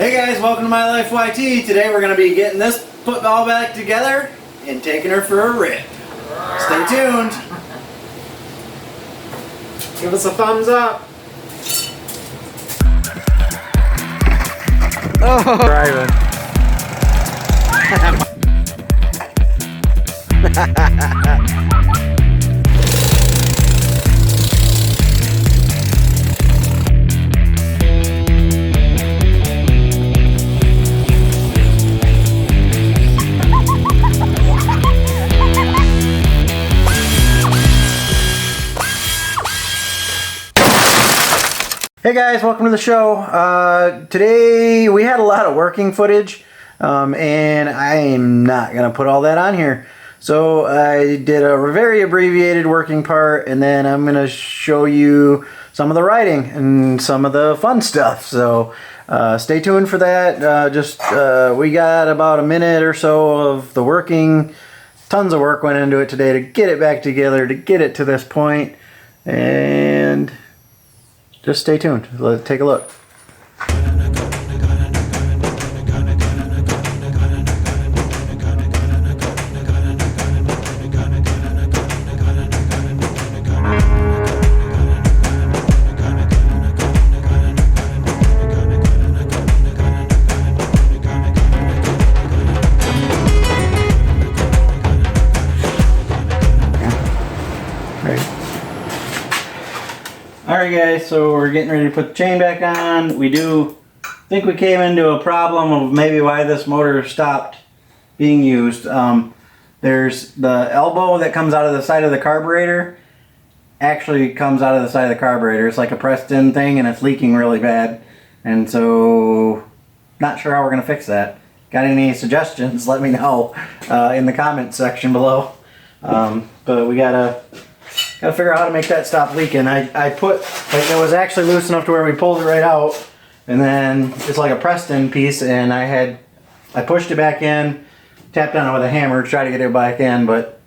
Hey guys, welcome to my Lifeyt. Today we're going to be getting this football back together and taking her for a rip. Stay tuned. Give us a thumbs up. Oh, driving. Hey guys, welcome to the show. Today we had a lot of working footage, and I am not going to put all that on here. So I did a very abbreviated working part, and then I'm going to show you some of the riding and some of the fun stuff. So stay tuned for that. We got about a minute or so of the working. Tons of work went into it today to get it back together, to get it to this point, and just stay tuned. Let's take a look. Alright guys, so we're getting ready to put the chain back on. We do think we came into a problem of maybe why this motor stopped being used. There's the elbow that comes out of the side of the carburetor actually comes out of the side of the carburetor. It's like a pressed in thing and it's leaking really bad. And so, not sure how we're going to fix that. Got any suggestions? Let me know in the comments section below. But we gotta figure out how to make that stop leaking. I put, like, it was actually loose enough to where we pulled it right out, and then it's like a pressed in piece, and I pushed it back in, tapped on it with a hammer to try to get it back in, but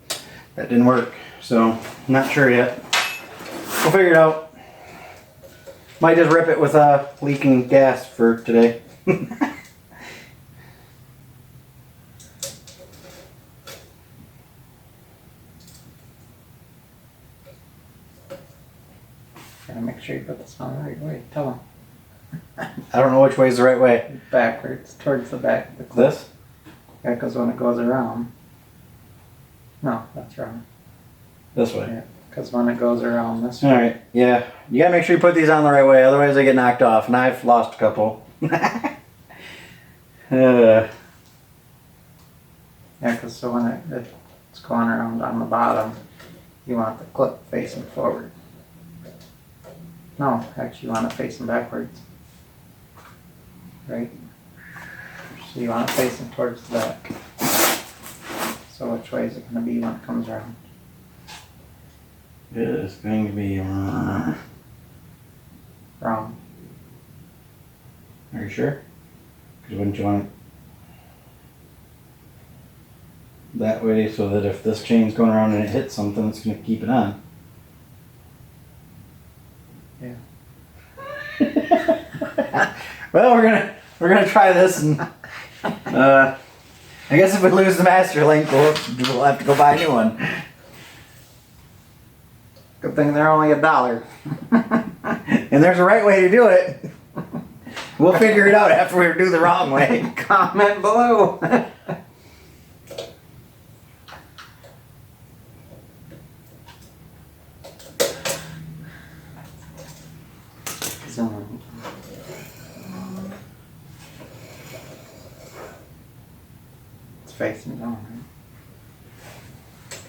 that didn't work. So, not sure yet. We'll figure it out. Might just rip it with leaking gas for today. Gotta make sure you put this on the right way. Tell them. I don't know which way is the right way. Backwards, towards the back of the clip. This? Yeah, because when it goes around. No, that's wrong. This way. Yeah, because when it goes around this way. Alright, yeah. You gotta make sure you put these on the right way, otherwise they get knocked off, and I've lost a couple. Yeah, because so when it's going around on the bottom, you want the clip facing forward. No, actually you want it facing backwards. Right? So you want it facing towards the back. So which way is it going to be when it comes around? It is going to be Wrong. Are you sure? Because wouldn't you want it that way so that if this chain's going around and it hits something, it's going to keep it on? Yeah. Well, we're gonna try this, and I guess if we lose the master link, we'll have to go buy a new one. Good thing they're only $1. And there's a right way to do it. We'll figure it out after we do the wrong way. Comment below. It's facing down, right?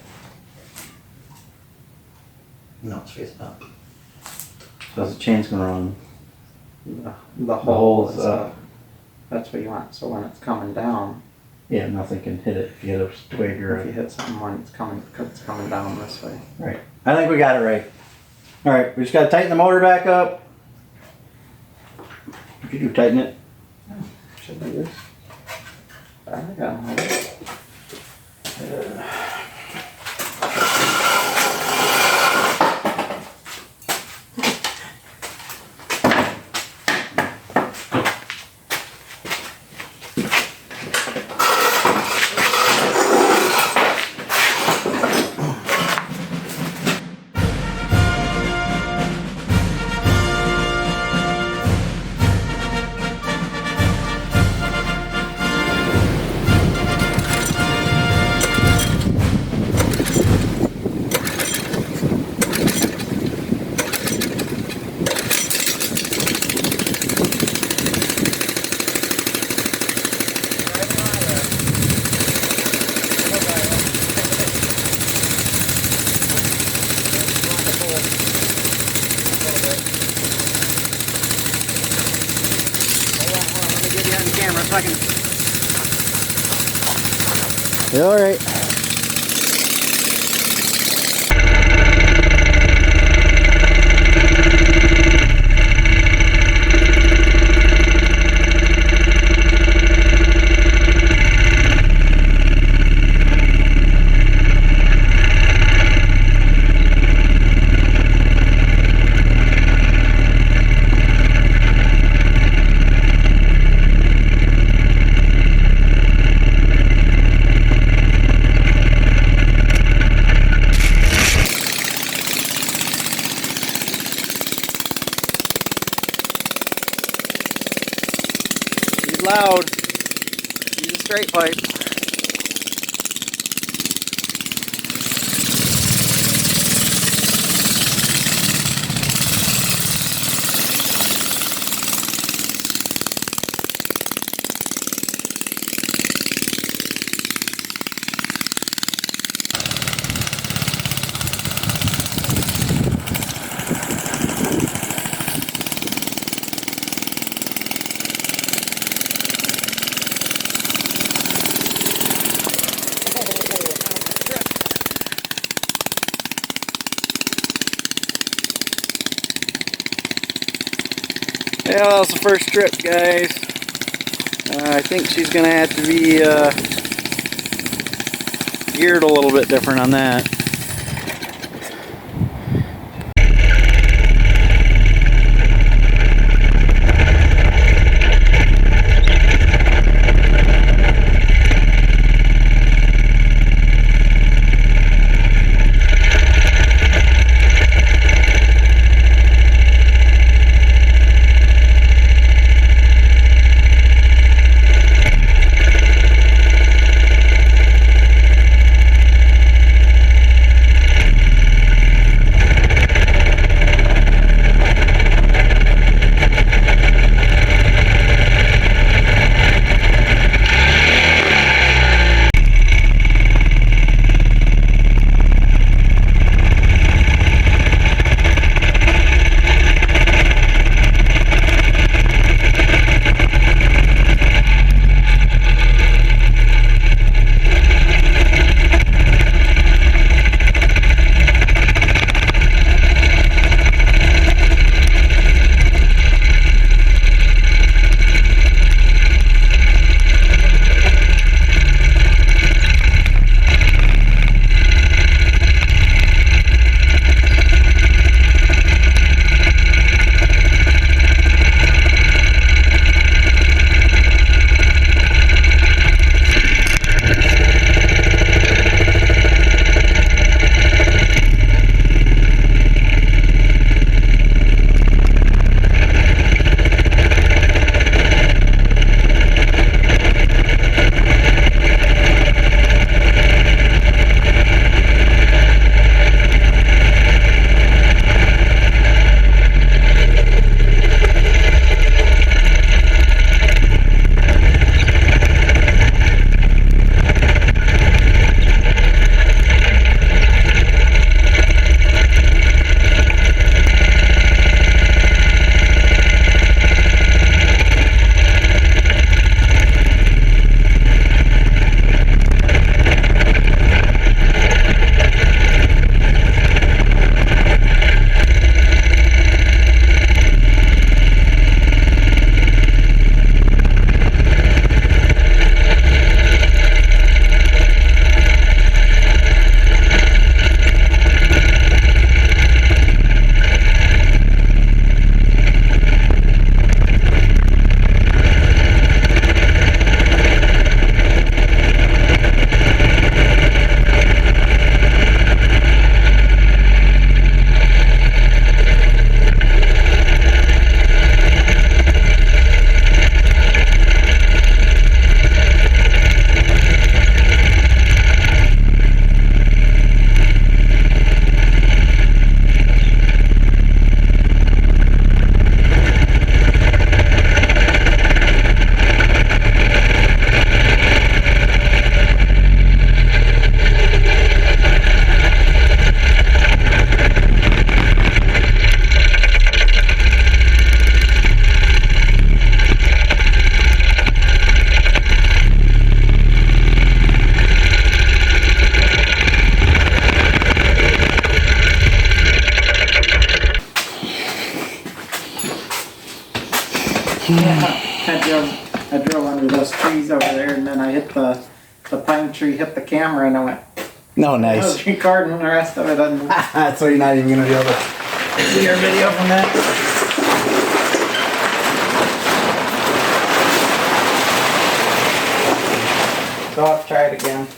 No, it's facing up. So the chain's going around. The hole is up. That's what you want. So when it's coming down, yeah, nothing can hit it if you hit a twig or if you hit something when it's coming down this way. Right. I think we got it right. All right, we just got to tighten the motor back up. If you do tighten it. Should be this. I got it. on camera so I can... Yeah, all right. Loud. Use a straight pipe. Yeah, that was the first trip, guys. I think she's going to have to be geared a little bit different on that. I drove under those trees over there, and then I hit the pine tree, hit the camera, and I went. No, I nice. was recording the rest of it. So you're not even gonna be able to see our video from that. So I'll try it again.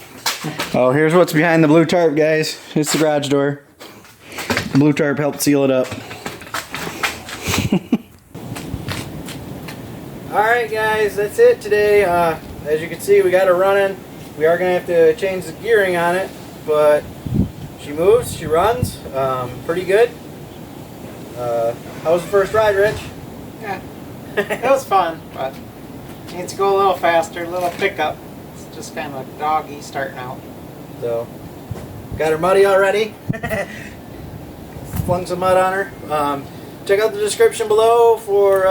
Oh, here's what's behind the blue tarp, guys. It's the garage door. The blue tarp helped seal it up. Alright guys, that's it today. As you can see, we got her running. We are going to have to change the gearing on it, but she moves, she runs, pretty good. How was the first ride, Rich? Yeah, it was fun, but needs to go a little faster, a little pickup. It's just kind of doggy starting out. So, got her muddy already. Flung some mud on her. Check out the description below for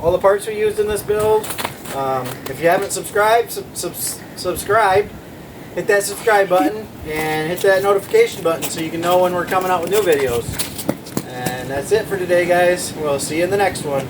all the parts we used in this build. If you haven't subscribed, subscribe. Hit that subscribe button and hit that notification button so you can know when we're coming out with new videos. And that's it for today, guys. We'll see you in the next one.